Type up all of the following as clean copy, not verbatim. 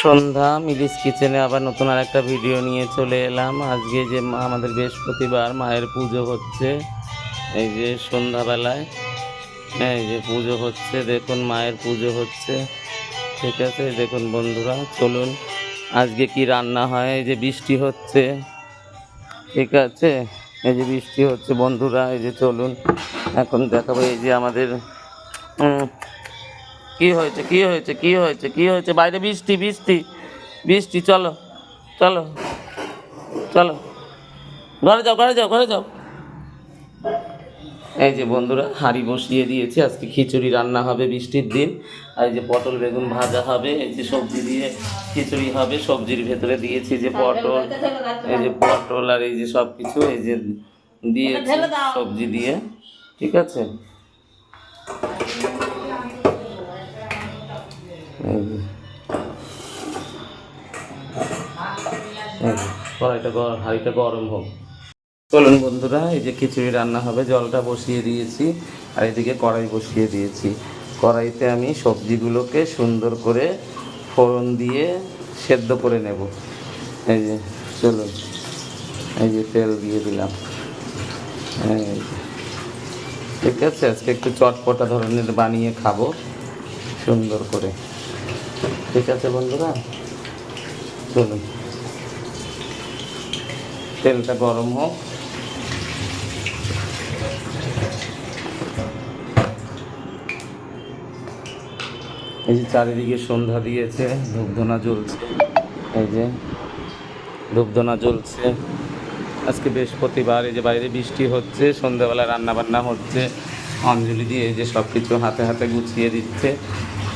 সন্ধ্যা মিলিস কিচেনে আবার নতুন আর একটা ভিডিও নিয়ে চলে এলাম। আজকে যে আমাদের বৃহস্পতিবার মায়ের পুজো হচ্ছে, এই যে সন্ধ্যাবেলায় এই যে পুজো হচ্ছে, দেখুন মায়ের পুজো হচ্ছে। ঠিক আছে, দেখুন বন্ধুরা, চলুন আজকে কি রান্না হয়। এই যে বৃষ্টি হচ্ছে, ঠিক আছে, এই যে বৃষ্টি হচ্ছে বন্ধুরা, এই যে চলুন এখন দেখাবো। এই যে আমাদের কি হয়েছে, কি হয়েছে, কি হয়েছে, কি হয়েছে, বাইরে বৃষ্টি বৃষ্টি বৃষ্টি, চলো চলো চলো, ঘরে যাও ঘরে যাও ঘরে যাও। এই যে বন্ধুরা, হাঁড়ি বসিয়ে দিয়েছি, আজকে খিচুড়ি রান্না হবে বৃষ্টির দিন। আর এই যে পটল বেগুন ভাজা হবে, এই যে সবজি দিয়ে খিচুড়ি হবে। সবজির ভেতরে দিয়েছি যে পটল, এই যে পটল আর এই যে সব কিছু এই যে দিয়েছি সবজি দিয়ে, ঠিক আছে। এই যে কড়াইটা হাঁড়িটা গরম হোক। চলুন বন্ধুরা, এই যে খিচুড়ি রান্না হবে, জলটা বসিয়ে দিয়েছি আর এদিকে কড়াই বসিয়ে দিয়েছি। কড়াইতে আমি সবজিগুলোকে সুন্দর করে ফোড়ন দিয়ে সেদ্ধ করে নেব। এই যে চলুন, এই যে তেল দিয়ে দিলাম। এই যে, ঠিক আছে, আজকে একটু চটপটা ধরনের বানিয়ে খাবো সুন্দর করে, ঠিক আছে বন্ধুরা। চলুন তেলটা গরম হোক। এই যে চারিদিকে সন্ধ্যা দিয়েছে, ধূপধুনা জ্বলছে, এই যে ধূপধুনা জ্বলছে। আজকে বৃহস্পতিবার, এই যে বাইরে বৃষ্টি হচ্ছে, সন্ধ্যাবেলা রান্নাবান্না হচ্ছে। অঞ্জলি দিয়ে এই যে সব কিছু হাতে হাতে গুছিয়ে দিচ্ছে।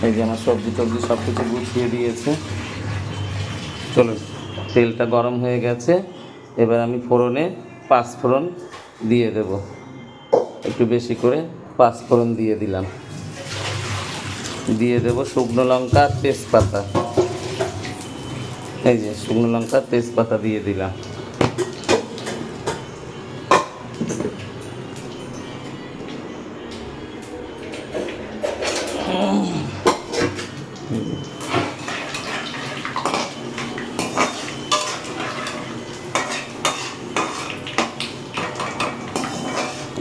এই যে আমার সবজি টবজি সব কিছু গুছিয়ে দিয়েছে। চলুন, তেলটা গরম হয়ে গেছে, এবার আমি ফোড়নে পাঁচফোড়ন দিয়ে দেব। একটু বেশি করে পাঁচফোড়ন দিয়ে দিলাম, দিয়ে দেব শুকনো লঙ্কা তেজপাতা। এই যে শুকনো লঙ্কা তেজপাতা দিয়ে দিলাম।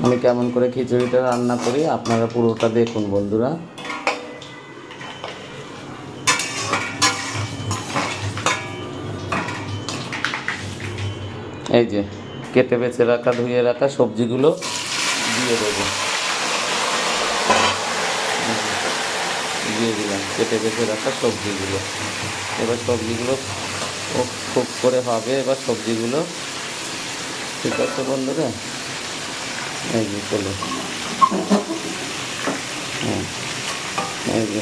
আমি কেমন করে খিচুড়িটা রান্না করি আপনারা পুরোটা দেখুন বন্ধুরা। এই যে কেটে বেছে রাখা ধুয়ে রাখা সবজিগুলো দিয়ে দেবো, দিয়ে দিলাম কেটে বেছে রাখা সবজিগুলো। এবার সবজিগুলো খুব করে হবে এবার সবজিগুলো, ঠিক আছে বন্ধুরা। এই যে চলো, হ্যাঁ, এই যে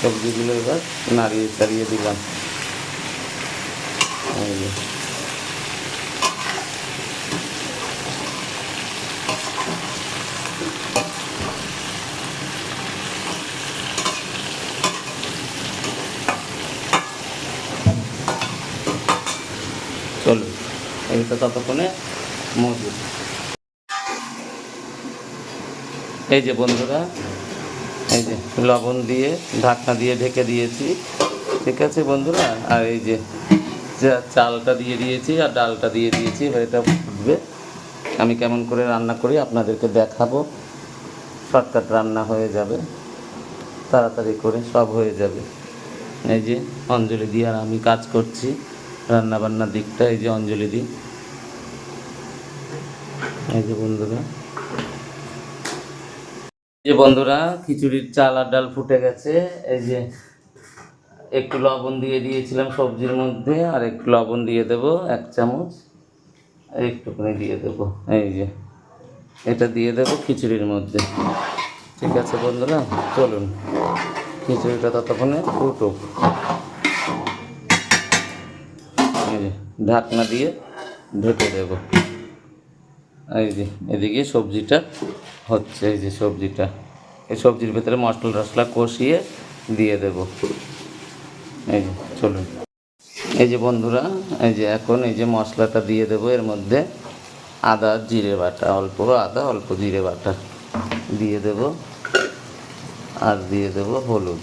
সবজিগুলো এবার নাড়িয়ে চাড়িয়ে দিলাম। এই যে চলুন, এইটা ততক্ষণে মজুদ। এই যে বন্ধুরা, এই যে লবণ দিয়ে ঢাকনা দিয়ে ঢেকে দিয়েছি, ঠিক আছে বন্ধুরা। আর এই যে চালটা দিয়ে দিয়েছি আর ডালটা দিয়ে দিয়েছি, এবার এটা ফুটবে। আমি কেমন করে রান্না করি আপনাদেরকে দেখাবো। শর্টকাট রান্না হয়ে যাবে, তাড়াতাড়ি করে সব হয়ে যাবে। এই যে অঞ্জলি দিয়ে আর আমি কাজ করছি রান্নাবান্নার দিকটা, এই যে অঞ্জলি দিই। এই যে বন্ধুরা, যে বন্ধুরা খিচুড়ির চাল আর ডাল ফুটে গেছে। এই যে একটু লবণ দিয়ে দিয়েছিলাম সবজির মধ্যে, আর একটু লবণ দিয়ে দেব 1 চামচ, একটুখানি দিয়ে দেবো। এই যে এটা দিয়ে দেবো খিচুড়ির মধ্যে, ঠিক আছে বন্ধুরা। চলুন খিচুড়িটা ততক্ষণে ফুটুক। এই যে ঢাকনা দিয়ে ঢেকে দেব। এই যে এদিকে সবজিটা হচ্ছে, এই যে সবজিটা, এই সবজির ভেতরে মশলা টশলা কষিয়ে দিয়ে দেব। এই যে চলুন, এই যে বন্ধুরা, এই যে এখন এই যে মশলাটা দিয়ে দেবো। এর মধ্যে আদা জিরে বাটা, অল্প আদা অল্প জিরে বাটা দিয়ে দেব, আর দিয়ে দেব হলুদ।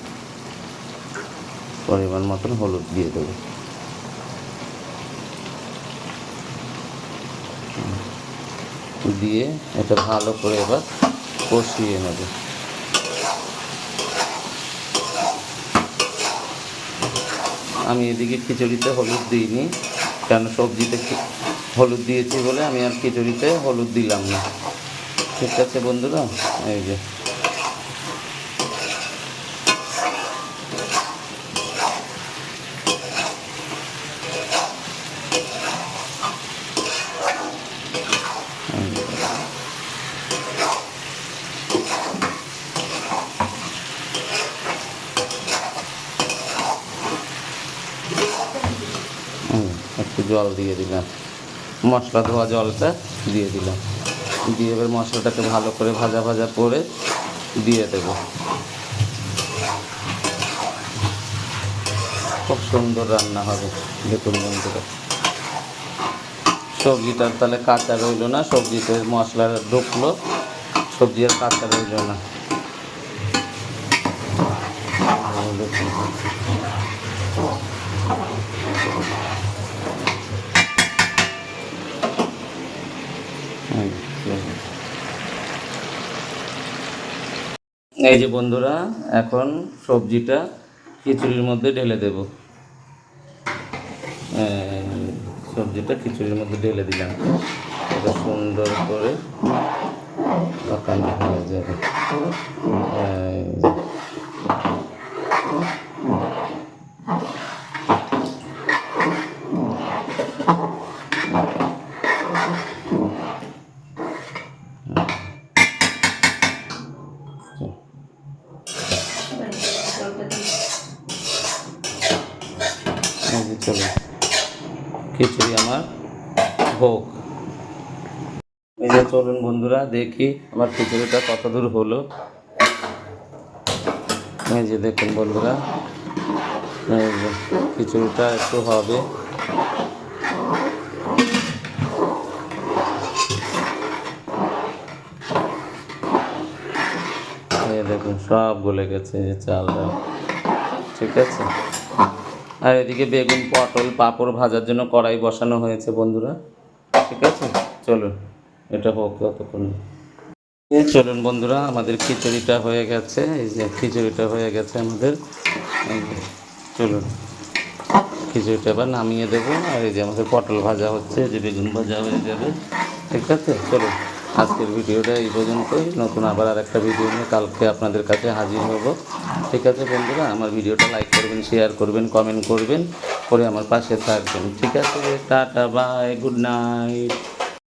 পরিমাণ মতন হলুদ দিয়ে দেবো। দিয়ে এটা ভালো করে এবার কষিয়ে নেব। আমি এদিকে খিচুড়িতে হলুদ দিইনি, কারণ সবজিতে হলুদ দিয়েছি বলে আমি আর খিচুড়িতে হলুদ দিলাম না। ঠিক আছে বন্ধুরা, এই যে একটু জল দিয়ে দিলাম, মশলা ধোয়া জলটা দিয়ে দিলাম। দিয়ে এবার মশলাটাকে ভালো করে ভাজা ভাজা করে দিয়ে দেব। খুব সুন্দর রান্না হবে। দেখুন বন্ধুরা, সবজিটার তাহলে কাঁচা রইল না, সবজিতে মশলা ঢুকলো, সবজি আর কাঁচা রইল না। দেখুন এই যে বন্ধুরা, এখন সবজিটা খিচুড়ির মধ্যে ঢেলে দেব। সবজিটা খিচুড়ির মধ্যে ঢেলে দিলাম, এটা সুন্দর করে পাকানো হয়ে যাবে। চলো, খিচুড়ি আমার হোক। এই যে চলুন বন্ধুরা, দেখি আমার খিচুড়িটা কত দূর হলো। এই যে দেখুন বন্ধুরা, এই যে খিচুড়িটা একটু হবে। এই দেখুন সব গলে গেছে এই যে চালটা। ঠিক আছে, আর এদিকে বেগুন, পটল, পাঁপড় ভাজার জন্য কড়াই বসানো হয়েছে বন্ধুরা। ঠিক আছে, চলুন এটা হোক ততক্ষণ। চলুন বন্ধুরা, আমাদের খিচুড়িটা হয়ে গেছে। এই যে খিচুড়িটা হয়ে গেছে আমাদের। চলুন খিচুড়িটা এবার নামিয়ে দেবো। আর এই যে আমাদের পটল ভাজা হচ্ছে, যে বেগুন ভাজা হয়ে যাবে। ঠিক আছে, চলুন আজকের ভিডিওটা এই পর্যন্তই। নতুন আবার আর একটা ভিডিও নিয়ে কালকে আপনাদের কাছে হাজির হব। ঠিক আছে বন্ধুরা, আমার ভিডিওটা লাইক করবেন, শেয়ার করবেন, কমেন্ট করবেন, করে আমার পাশে থাকবেন। ঠিক আছে, টাটা, বাই, গুড নাইট।